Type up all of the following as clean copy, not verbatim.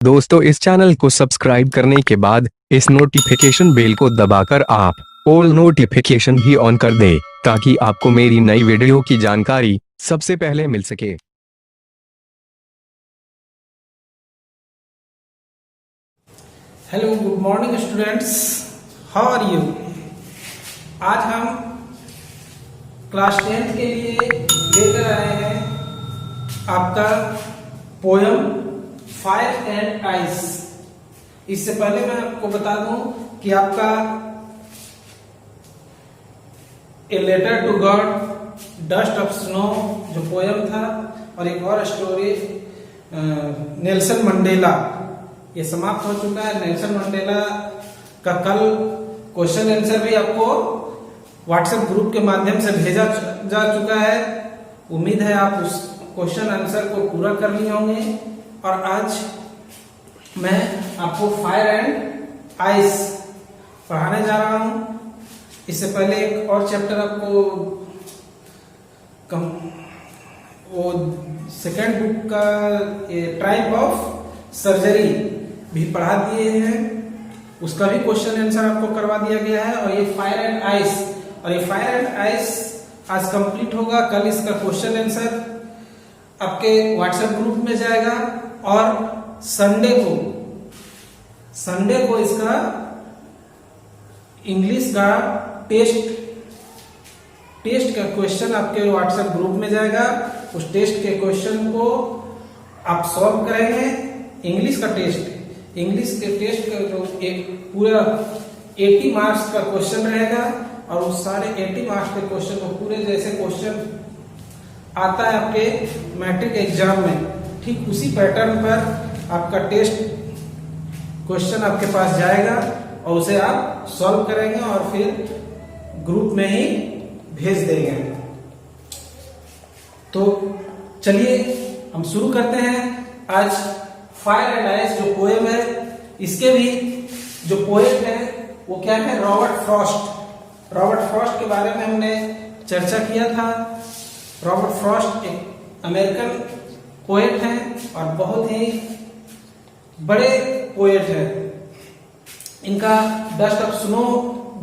दोस्तों, इस चैनल को सब्सक्राइब करने के बाद इस नोटिफिकेशन बेल को दबाकर आप ऑल नोटिफिकेशन भी ऑन कर दें ताकि आपको मेरी नई वीडियो की जानकारी सबसे पहले मिल सके। Hello, good morning students, how are you. आज हम क्लास 10th के लिए लेकर आए हैं आपका पोयम फायर एंड आइस। इससे पहले मैं आपको बता दूं कि आपका a letter to God, dust of snow जो पोयम था, और एक और स्टोरी नेल्सन मंडेला, ये समाप्त हो चुका है। नेल्सन मंडेला का कल क्वेश्चन आंसर भी आपको व्हाट्सएप ग्रुप के माध्यम से भेजा जा चुका है। उम्मीद है आप उस क्वेश्चन आंसर को पूरा कर लिए होंगे। और आज मैं आपको फायर एंड आइस पढ़ाने जा रहा हूं। इससे पहले एक और चैप्टर आपको वो सेकेंड बुक का टाइप ऑफ सर्जरी भी पढ़ा दिए हैं, उसका भी क्वेश्चन आंसर आपको करवा दिया गया है। और ये फायर एंड आइस, और ये फायर एंड आइस आज कंप्लीट होगा। कल इसका क्वेश्चन आंसर आपके व्हाट्सएप ग्रुप में जाएगा, और संडे को इसका इंग्लिश का टेस्ट का क्वेश्चन आपके व्हाट्सएप ग्रुप में जाएगा। उस टेस्ट के क्वेश्चन को आप सॉल्व करेंगे। इंग्लिश के टेस्ट का जो एक पूरा 80 मार्क्स का क्वेश्चन रहेगा, और उस सारे 80 मार्क्स के क्वेश्चन को पूरे जैसे क्वेश्चन आता है आपके मैट्रिक एग्जाम में, ठीक उसी पैटर्न पर आपका टेस्ट क्वेश्चन आपके पास जाएगा, और उसे आप सॉल्व करेंगे और फिर ग्रुप में ही भेज देंगे। तो चलिए हम शुरू करते हैं। आज फायर एंड आइस जो पोएम है, इसके भी जो पोएट है वो क्या है, रॉबर्ट फ्रॉस्ट के बारे में हमने चर्चा किया था। रॉबर्ट फ्रॉस्ट एक अमेरिकन पोएट हैं और बहुत ही बड़े पोएट हैं। इनका डस्ट ऑफ स्नो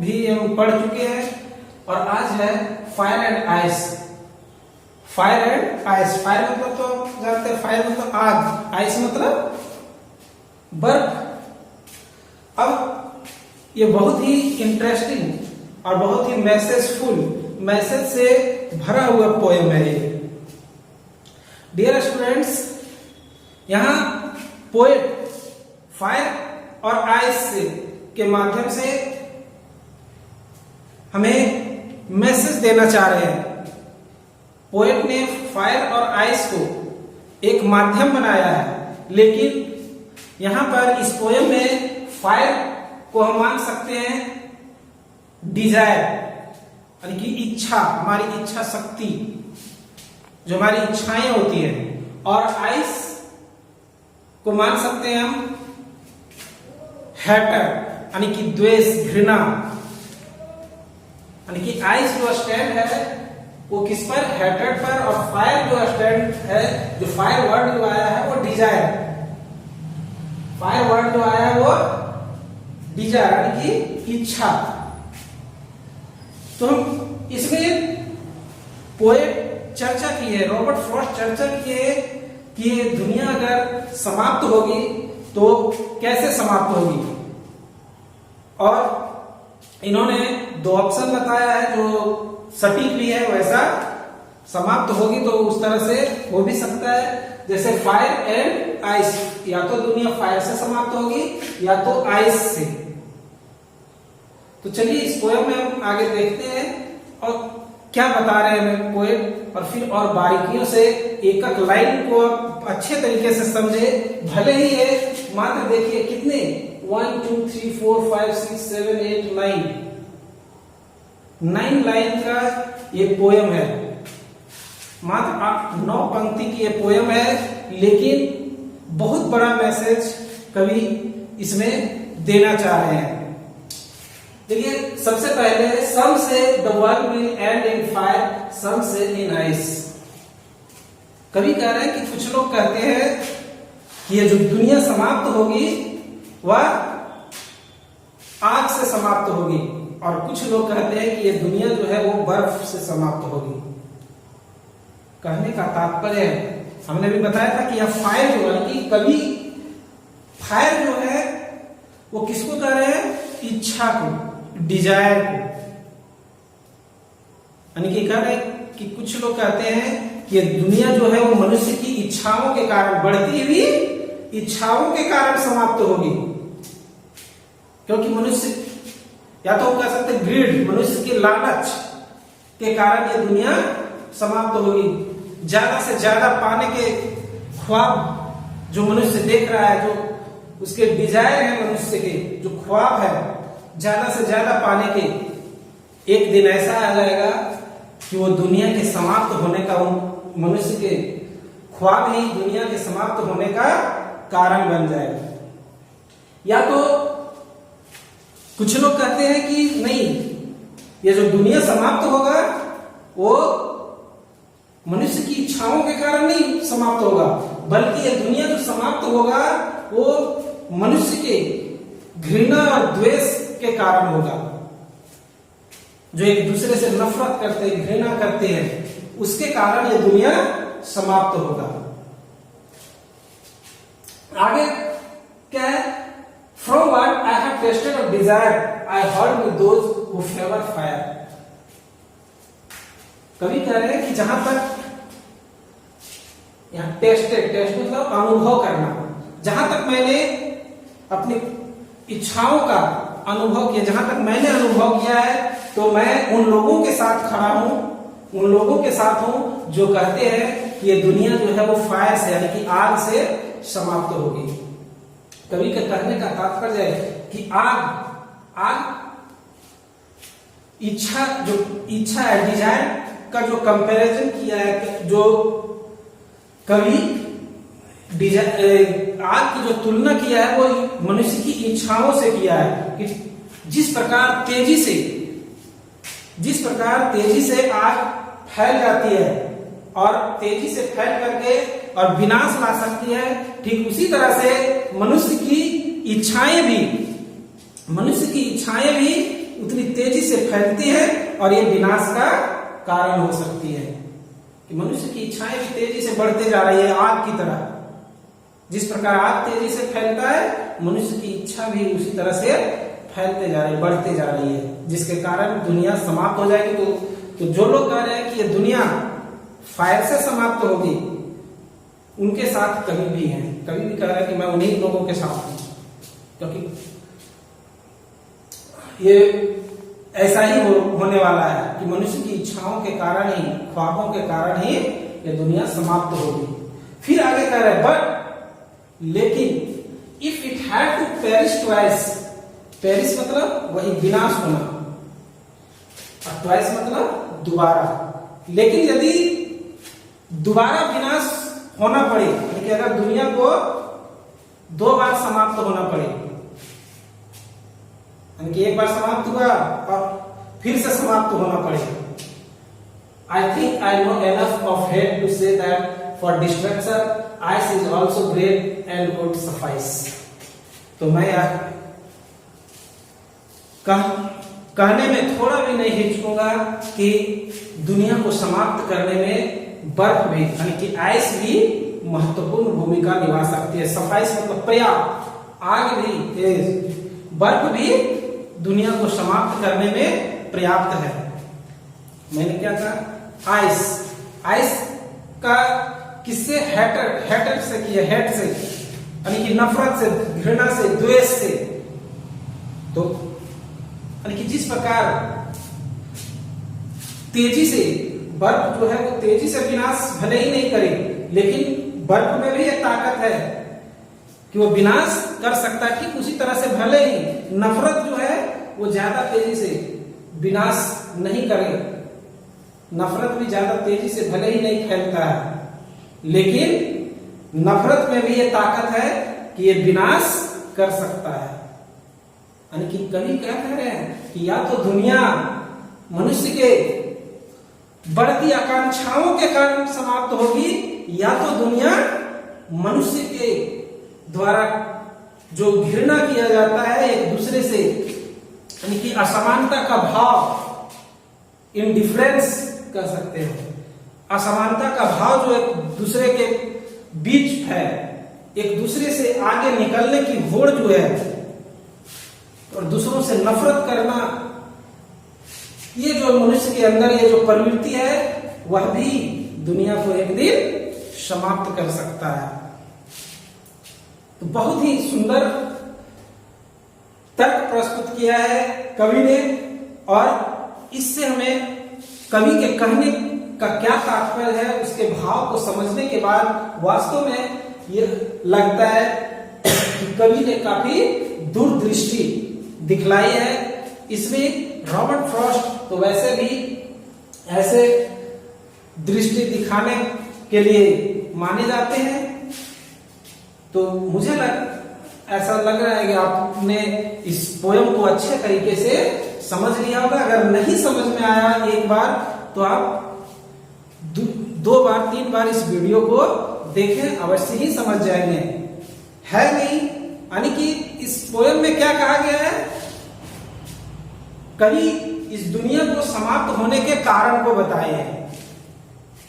भी हम पढ़ चुके हैं, और आज है फायर एंड आइस। फायर मतलब तो जानते हैं, फायर मतलब आग, आइस मतलब बर्फ। अब ये बहुत ही इंटरेस्टिंग और बहुत ही मैसेज से भरा हुआ पोएम है ये। डियर स्टूडेंट्स, यहां पोएट फायर और आइस के माध्यम से हमें मैसेज देना चाह रहे हैं। पोएट ने फायर और आइस को एक माध्यम बनाया है, लेकिन यहां पर इस पोएम में फायर को हम मान सकते हैं डिजायर, यानी कि इच्छा, हमारी इच्छा शक्ति, जो हमारी इच्छाएं होती है। और आइस को मान सकते हैं हम हेटर, यानी कि द्वेष, घृणा। यानी कि आइस जो स्टैंड है वो किस पर, हेटर पर, और फायर जो स्टैंड है, जो फायर वर्ड जो आया है वो डिजायर, फायर वर्ड जो आया है वो डिजायर, यानी कि इच्छा। तो हम इसमें पोएट चर्चा की है, रॉबर्ट फ्रॉस्ट चर्चा की है कि ये दुनिया अगर समाप्त होगी तो कैसे समाप्त होगी। और इन्होंने 2 ऑप्शन बताया है जो सटीक भी है, वैसा समाप्त होगी तो उस तरह से हो भी सकता है, जैसे फायर एंड आइस, या तो दुनिया फायर से समाप्त होगी या तो आइस से। तो चलिए इस पोएम में हम आगे देखते हैं और क्या बता रहे हैं पोएट, और फिर और बारीकियों से एक एक लाइन को आप अच्छे तरीके से समझे। भले ही ये मात्र देखिए कितने 1 2 3 4 5 6 7 8 9 लाइन का ये पोएम है। मात्र 9 पंक्ति की ये पोएम है, लेकिन बहुत बड़ा मैसेज कवि इसमें देना चाह रहे हैं। देखिए, सबसे पहले some say the world will end in fire, some say in ice. कवि कह रहे हैं कि कुछ लोग कहते हैं कि ये जो दुनिया समाप्त होगी वह आग से समाप्त होगी, और कुछ लोग कहते हैं कि ये दुनिया जो है वो बर्फ से समाप्त होगी। कहने का तात्पर्य है, हमने भी बताया था कि यह फायर जो है कि कभी फायर जो है वो किसको कह रहे हैं? इच्छा को, डिजायर को। यानी कि कह रहे हैं कि कुछ लोग कहते हैं कि ये दुनिया जो है वो मनुष्य की इच्छाओं के कारण, बढ़ती हुई इच्छाओं के कारण समाप्त होगी। क्योंकि मनुष्य, या तो कह सकते हैं ग्रीड, मनुष्य के लालच के कारण ये दुनिया समाप्त होगी। ज्यादा से ज्यादा पाने के ख्वाब जो मनुष्य देख रहा है, जो उसके डिजायर है मनुष्य के, जो ख्वाब है ज्यादा से ज्यादा पाने के, एक दिन ऐसा आ जाएगा कि वो दुनिया के समाप्त होने का, मनुष्य के ख्वाब ही दुनिया के समाप्त होने का कारण बन जाएगा। या तो कुछ लोग कहते हैं कि नहीं, ये जो दुनिया समाप्त होगा वो मनुष्य की इच्छाओं के कारण नहीं समाप्त होगा, बल्कि ये दुनिया जो समाप्त होगा वो मनुष्य के घृणा और द्वेष के कारण होगा। जो एक दूसरे से नफरत करते हैं, घृणा करते हैं, उसके कारण ये दुनिया समाप्त होगा। आगे क्या है? From what I have tasted of desire, I heard with those who favor fire. कवि कह रहे हैं कि जहां तक यहाँ टेस्ट मतलब अनुभव करना, जहां तक मैंने अपनी इच्छाओं का अनुभव किया, जहां तक मैंने अनुभव किया है, तो मैं उन लोगों के साथ खड़ा हूं, उन लोगों के साथ हूं जो कहते हैं कि ये दुनिया जो है वो फायर से, यानी कि आग से समाप्त होगी। कवि के कहने का तात्पर्य है कि आग इच्छा, जो इच्छा है, डिजायर का जो कंपैरिजन किया है, जो कवि आग की जो तुलना किया है वो मनुष्य की इच्छाओं से किया है कि जिस प्रकार तेजी से आग फैल जाती है और तेजी से फैल करके और विनाश ला सकती है, ठीक उसी तरह से मनुष्य की इच्छाएं भी उतनी तेजी से फैलती है और ये विनाश का कारण हो सकती है। कि मनुष्य की इच्छाएं भी तेजी से बढ़ते जा रही है आग की तरह। जिस प्रकार आग तेजी से फैलता है, मनुष्य की इच्छा भी उसी तरह से फैलते जा रही है, बढ़ते जा रही है, जिसके कारण दुनिया समाप्त हो जाएगी। तो जो लोग कह रहे हैं कि ये दुनिया फायर से समाप्त होगी, उनके साथ कवि भी हैं। कवि भी कह रहा है कि मैं उन्हीं लोगों के साथ हूं, क्योंकि ये ऐसा ही होने वाला है कि मनुष्य की इच्छाओं के कारण ही, ख्वाबों के कारण ही ये दुनिया समाप्त होगी। फिर आगे कह रहे हैं बट, लेकिन if it had to perish twice, perish मतलब वही विनाश होना, और ट्वाइस मतलब दोबारा। लेकिन यदि दोबारा विनाश होना पड़े, यानी कि अगर दुनिया को दो बार समाप्त होना पड़े, यानी कि एक बार समाप्त हुआ और फिर से समाप्त होना पड़े, I think I know enough of hate to say that for destruction ice is also great and would suffice. तो मैं कहने में थोड़ा भी नहीं हिचकूंगा कि दुनिया को समाप्त करने में बर्फ भी, यानी कि आइस भी महत्वपूर्ण भूमिका निभा सकती है। सफाइस मतलब पर्याप्त, आग भी, बर्फ भी दुनिया को समाप्त करने में पर्याप्त है। मैंने क्या कहा? आइस का किससे? हेटर से किया, हेट से, यानी कि नफरत से, घृणा से, द्वेष से। तो यानी कि जिस प्रकार तेजी से बर्फ जो है वो तेजी से विनाश भले ही नहीं करे, लेकिन बर्फ में भी एक ताकत है कि वो विनाश कर सकता है। ठीक उसी तरह से भले ही नफरत जो है वो ज्यादा तेजी से विनाश नहीं करे, नफरत भी ज्यादा तेजी से भले ही नहीं फैलता है, लेकिन नफरत में भी ये ताकत है कि ये विनाश कर सकता है। यानी कि कवि क्या कह रहे हैं कि या तो दुनिया मनुष्य के बढ़ती आकांक्षाओं के कारण समाप्त होगी, या तो दुनिया मनुष्य के द्वारा जो घृणा किया जाता है एक दूसरे से, यानी कि असमानता का भाव, इनडिफरेंस कह सकते हो, असमानता का भाव जो एक दूसरे के बीच है, एक दूसरे से आगे निकलने की होड़ जो है और दूसरों से नफरत करना, ये जो मनुष्य के अंदर ये जो प्रवृत्ति है वह भी दुनिया को एक दिन समाप्त कर सकता है। तो बहुत ही सुंदर तर्क प्रस्तुत किया है कवि ने, और इससे हमें कवि के कहने का क्या तात्पर्य है उसके भाव को समझने के बाद वास्तव में यह लगता है कि कवि ने काफी दूरदृष्टि दिखलाई है। इसमें रॉबर्ट फ्रॉस्ट तो वैसे भी ऐसे दृष्टि दिखाने के लिए माने जाते हैं। तो मुझे ऐसा लग रहा है कि आपने इस पोयम को अच्छे तरीके से समझ लिया होगा। अगर नहीं समझ में आया एक बार तो आप 2 बार 3 बार इस वीडियो को देखें, अवश्य ही समझ जाएंगे। है नहीं, यानी कि इस पोयम में क्या कहा गया है, कवि इस दुनिया को समाप्त होने के कारण को बताए हैं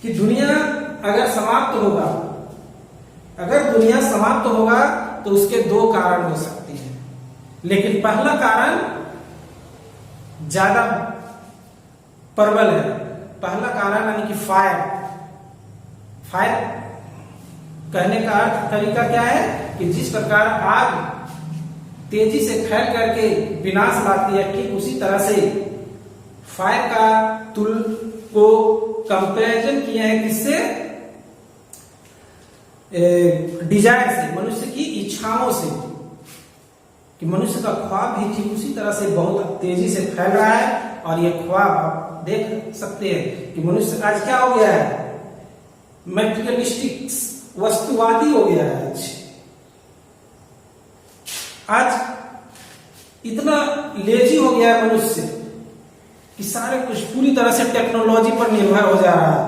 कि दुनिया अगर समाप्त होगा, अगर दुनिया समाप्त होगा तो उसके 2 कारण हो सकते हैं। लेकिन पहला कारण ज्यादा प्रबल है। पहला कारण यानी कि फायर कहने का अर्थ कवि का क्या है कि जिस प्रकार आग तेजी से फैल करके विनाश लाती है, ठीक उसी तरह से फायर का तुल को कंपैरिजन किया है किससे, डिजायर से, मनुष्य की इच्छाओं से, कि मनुष्य का ख्वाब भी ठीक उसी तरह से बहुत तेजी से फैल रहा है। और ये ख्वाब आप देख सकते हैं कि मनुष्य आज क्या हो गया है, मेटेरियलिस्टिक, वस्तुवादी हो गया है। आज इतना लेजी हो गया है मनुष्य कि सारे कुछ पूरी तरह से टेक्नोलॉजी पर निर्भर हो जा रहा है।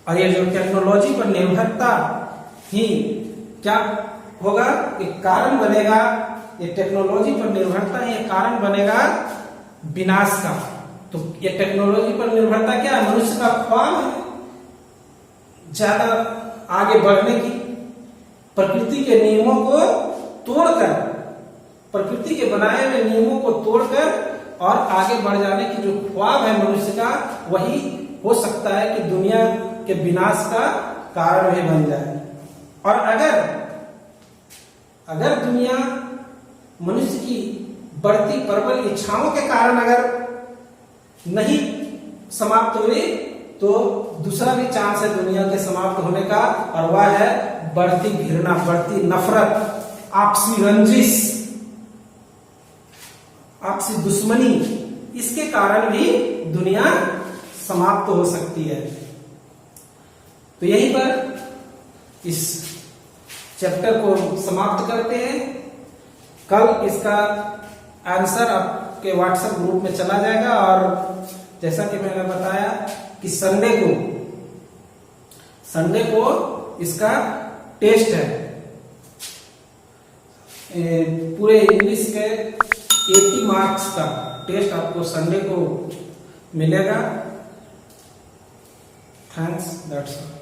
और ये जो टेक्नोलॉजी पर निर्भरता ही क्या होगा, एक कारण बनेगा, ये टेक्नोलॉजी पर निर्भरता ही एक कारण बनेगा विनाश का। तो ये टेक्नोलॉजी पर निर्भरता क्या है, मनुष्य का ख्वाब है ज्यादा आगे बढ़ने की, प्रकृति के नियमों को तोड़कर, प्रकृति के बनाए हुए नियमों को तोड़कर और आगे बढ़ जाने की जो ख्वाब है मनुष्य का, वही हो सकता है कि दुनिया के विनाश का कारण भी बन जाए। और अगर दुनिया मनुष्य की बढ़ती प्रबल इच्छाओं के कारण अगर नहीं समाप्त हुई तो दूसरा भी चांस है दुनिया के समाप्त होने का, और वह है बढ़ती घृणा, बढ़ती नफरत, आपसी रंजिश, आपसी दुश्मनी। इसके कारण भी दुनिया समाप्त हो सकती है। तो यहीं पर इस चैप्टर को समाप्त करते हैं। कल इसका आंसर आपके व्हाट्सएप ग्रुप में चला जाएगा, और जैसा कि मैंने बताया कि संडे को इसका टेस्ट है। पूरे इंग्लिश के 80 मार्क्स का टेस्ट आपको संडे को मिलेगा। Thanks, that's all.